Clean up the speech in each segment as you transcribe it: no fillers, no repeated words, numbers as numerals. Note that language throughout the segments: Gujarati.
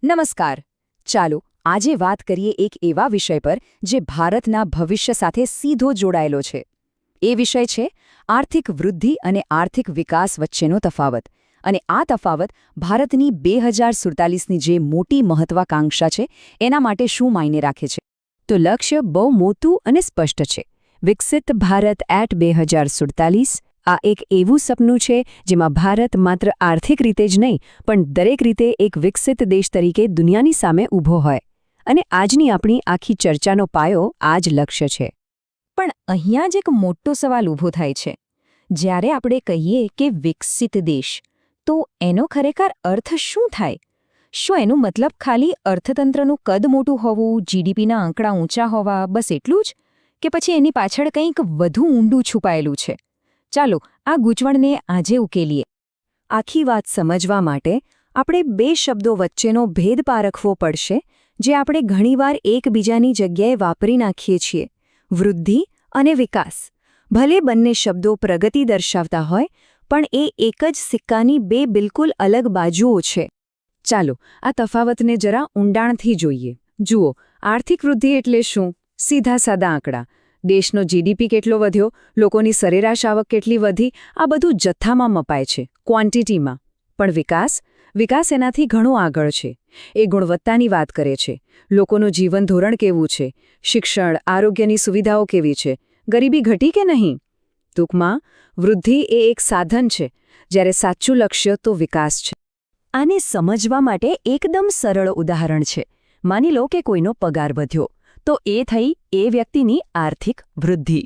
નમસ્કાર. ચાલો આજે વાત કરીએ એક એવા વિષય પર જે ભારતના ભવિષ્ય સાથે સીધો જોડાયેલો છે. એ વિષય છે આર્થિક વૃદ્ધિ અને આર્થિક વિકાસ વચ્ચેનો તફાવત. અને આ તફાવત ભારતની 2047ની જે મોટી મહત્વાકાંક્ષા છે એના માટે શું માયને રાખે છે. તો લક્ષ્ય બહુ મોટું અને સ્પષ્ટ છે. વિકસિત ભારત એટ 2047. આ એક એવું સપનું છે જેમાં ભારત માત્ર આર્થિક રીતે જ નહીં પણ દરેક રીતે એક વિકસિત દેશ તરીકે દુનિયાની સામે ઊભો હોય. અને આજની આપણી આખી ચર્ચાનો પાયો આ જ લક્ષ્ય છે. પણ અહીંયા જ એક મોટો સવાલ ઊભો થાય છે. જ્યારે આપણે કહીએ કે વિકસિત દેશ, તો એનો ખરેખર અર્થ શું થાય? શું એનો મતલબ ખાલી અર્થતંત્રનું કદ મોટું હોવું, જીડીપીના આંકડા ઊંચા હોવા, બસ એટલું જ? કે પછી એની પાછળ કંઈક વધુ ઊંડું છુપાયેલું છે? ચાલો આ ગૂંચવણને આજે ઉકેલીએ. આખી વાત સમજવા માટે આપણે બે શબ્દો વચ્ચેનો ભેદ પારખવો પડશે જે આપણે ઘણીવાર એકબીજાની જગ્યાએ વાપરી નાખીએ છીએ: વૃદ્ધિ અને વિકાસ. ભલે બંને શબ્દો પ્રગતિ દર્શાવતા હોય, પણ એ એક જ સિક્કાની બે બિલકુલ અલગ બાજુઓ છે. ચાલો આ તફાવતને જરા ઊંડાણથી જોઈએ. જુઓ, આર્થિક વૃદ્ધિ એટલે શું? સીધા સાદા આંકડા. દેશનો જીડીપી કેટલો વધ્યો, લોકોની સરેરાશ આવક કેટલી વધી, આ બધું જથ્થામાં મપાય છે, ક્વોન્ટિટીમાં. પણ વિકાસ એનાથી ઘણો આગળ છે. એ ગુણવત્તાની વાત કરે છે. લોકોનું જીવન ધોરણ કેવું છે, શિક્ષણ, આરોગ્યની સુવિધાઓ કેવી છે, ગરીબી ઘટી કે નહીં? ટૂંકમાં વૃદ્ધિ એ એક સાધન છે, જ્યારે સાચું લક્ષ્ય તો વિકાસ છે. આને સમજવા માટે એકદમ સરળ ઉદાહરણ છે. માની લો કે કોઈનો પગાર વધ્યો, તો એ થઈ એ વ્યક્તિની આર્થિક વૃદ્ધિ.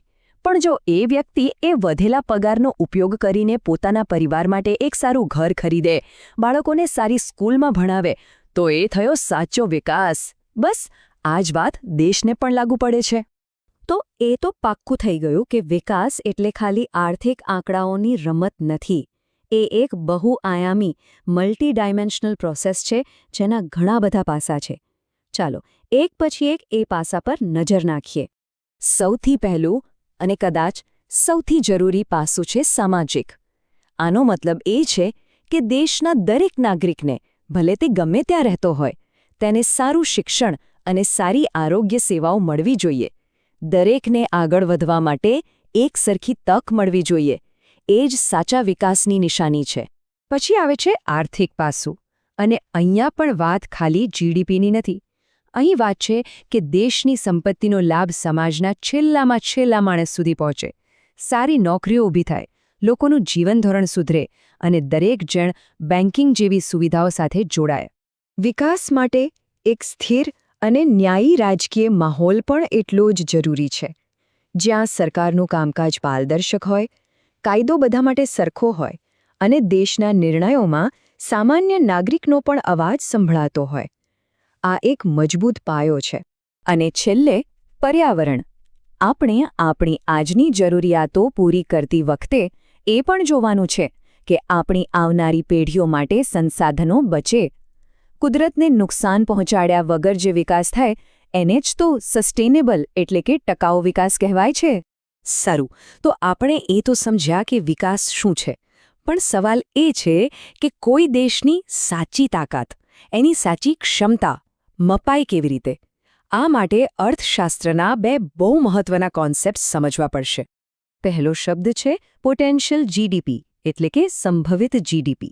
પણ જો એ વ્યક્તિ એ વધેલા પગારનો ઉપયોગ કરીને પોતાના પરિવાર માટે એક સારું ઘર ખરીદે, બાળકોને સારી સ્કૂલમાં ભણાવે, તો એ થયો સાચો વિકાસ. બસ આ જ વાત દેશને પણ લાગુ પડે છે. તો એ તો પાક્કું થઈ ગયું કે વિકાસ એટલે ખાલી આર્થિક આંકડાઓની રમત નથી. એ એક બહુઆયામી, મલ્ટી ડાયમેન્શનલ પ્રોસેસ છે જેના ઘણા બધા પાસા છે. ચાલો એક પછી એક એ પાસા પર નજર નાખીએ. સૌથી પહેલું અને કદાચ સૌથી જરૂરી પાસું છે સામાજિક. આનો મતલબ એ છે કે દેશના દરેક નાગરિકને, ભલે તે ગમે ત્યાં રહેતો હોય, તેને સારું શિક્ષણ અને સારી આરોગ્ય સેવાઓ મળવી જોઈએ. દરેકને આગળ વધવા માટે એક સરખી તક મળવી જોઈએ. એ જ સાચા વિકાસની નિશાની છે. પછી આવે છે આર્થિક પાસું. અને અહીંયા પણ વાત ખાલી જીડીપીની નથી. અહીં વાત છે કે દેશની સંપત્તિનો લાભ સમાજના છેલ્લામાં છેલ્લા માણસ સુધી પહોંચે, સારી નોકરીઓ ઊભી થાય, લોકોનું જીવનધોરણ સુધરે અને દરેક જણ બેન્કિંગ જેવી સુવિધાઓ સાથે જોડાય. વિકાસ માટે એક સ્થિર અને ન્યાયી રાજકીય માહોલ પણ એટલો જ જરૂરી છે, જ્યાં સરકારનું કામકાજ પારદર્શક હોય, કાયદો બધા માટે સરખો હોય અને દેશના નિર્ણયોમાં સામાન્ય નાગરિકનો પણ અવાજ સંભળાતો હોય. આ એક મજબૂત પાયો છે. અને છેલ્લે પર્યાવરણ. આપણે આપણી આજની જરૂરિયાતો પૂરી કરતી વખતે એ પણ જોવાનું છે કે આપણી આવનારી પેઢીઓ માટે સંસાધનો બચે. કુદરતને નુકસાન પહોંચાડ્યા વગર જે વિકાસ થાય એને જ તો સસ્ટેનેબલ એટલે કે ટકાઉ વિકાસ કહેવાય છે. સારું, તો આપણે એ તો સમજ્યા કે વિકાસ શું છે. પણ સવાલ એ છે કે કોઈ દેશની સાચી તાકાત, એની સાચી ક્ષમતા મપાય કેવી રીતે? આ માટે અર્થશાસ્ત્રના બે બહુ મહત્વના કોન્સેપ્ટ સમજવા પડશે. પહેલો શબ્દ છે પોટેન્શિયલ જીડીપી, એટલે કે સંભવિત જીડીપી.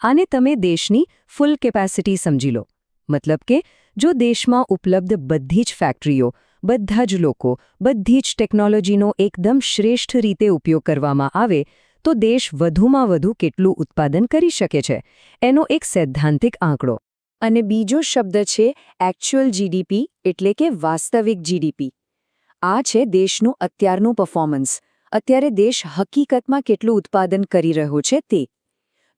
આને તમે દેશની ફૂલ કેપેસિટી સમજી લો. મતલબ કે જો દેશમાં ઉપલબ્ધ બધી જ ફેક્ટરીઓ, બધા જ લોકો, બધી જ ટેકનોલોજીનો એકદમ શ્રેષ્ઠ રીતે ઉપયોગ કરવામાં આવે, તો દેશ વધુમાં વધુ કેટલું ઉત્પાદન કરી શકે છે, એનો એક સૈદ્ધાંતિક આંકડો. અને બીજો શબ્દ છે એક્ચ્યુઅલ જીડીપી, એટલે કે વાસ્તવિક જીડીપી. આ છે દેશનું અત્યારનું પરફોર્મન્સ. અત્યારે દેશ હકીકતમાં કેટલું ઉત્પાદન કરી રહ્યો છે તે.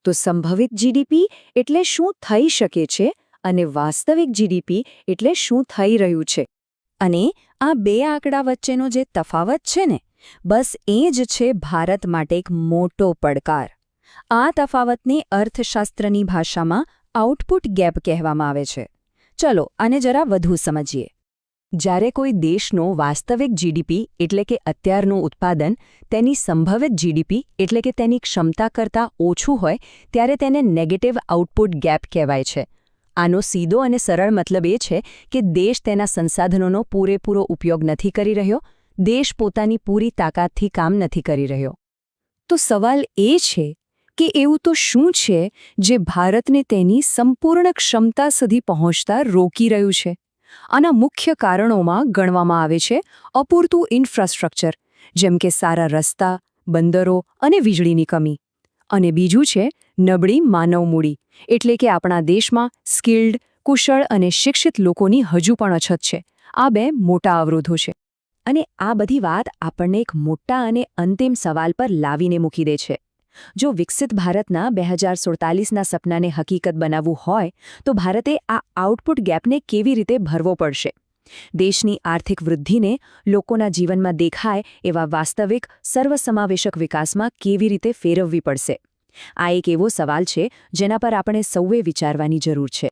તો સંભવિત જીડીપી એટલે શું થઈ શકે છે અને વાસ્તવિક જીડીપી એટલે શું થઈ રહ્યું છે. અને આ બે આંકડા વચ્ચેનો જે તફાવત છે ને, બસ એ જ છે ભારત માટે એક મોટો પડકાર. આ તફાવતને અર્થશાસ્ત્રની ભાષામાં આઉટપુટ ગેપ કહેવામાં આવે છે. ચલો આને જરા વધુ સમજીએ. જ્યારે કોઈ દેશનો વાસ્તવિક જીડીપી એટલે કે અત્યારનું ઉત્પાદન તેની સંભવિત જીડીપી એટલે કે તેની ક્ષમતા કરતાં ઓછું હોય ત્યારે તેને નેગેટિવ આઉટપુટ ગેપ કહેવાય છે. આનો સીધો અને સરળ મતલબ એ છે કે દેશ તેના સંસાધનોનો પૂરેપૂરો ઉપયોગ નથી કરી રહ્યો, દેશ પોતાની પૂરી તાકાતથી કામ નથી કરી રહ્યો. તો સવાલ એ છે કે એવું તો શું છે જે ભારતને તેની સંપૂર્ણ ક્ષમતા સુધી પહોંચતા રોકી રહ્યું છે? આના મુખ્ય કારણોમાં ગણવામાં આવે છે અપૂરતું ઇન્ફ્રાસ્ટ્રક્ચર, જેમ કે સારા રસ્તા, બંદરો અને વીજળીની કમી. અને બીજું છે નબળી માનવ મૂડી, એટલે કે આપણા દેશમાં સ્કિલ્ડ, કુશળ અને શિક્ષિત લોકોની હજુ પણ અછત છે. આ બે મોટા અવરોધો છે. અને આ બધી વાત આપણને એક મોટા અને અંતિમ સવાલ પર લાવીને મૂકી દે છે. જો વિકસિત ભારતના 2047ના સપનાને હકીકત બનાવવું હોય તો ભારતે આ આઉટપુટ ગેપને કેવી રીતે ભરવો પડશે? દેશની આર્થિક વૃદ્ધિને લોકોના જીવનમાં દેખાય એવા વાસ્તવિક સર્વસમાવેશક વિકાસમાં કેવી રીતે ફેરવવી પડશે? આ એક એવો સવાલ છે જેના પર આપણે સૌએ વિચારવાની જરૂર છે.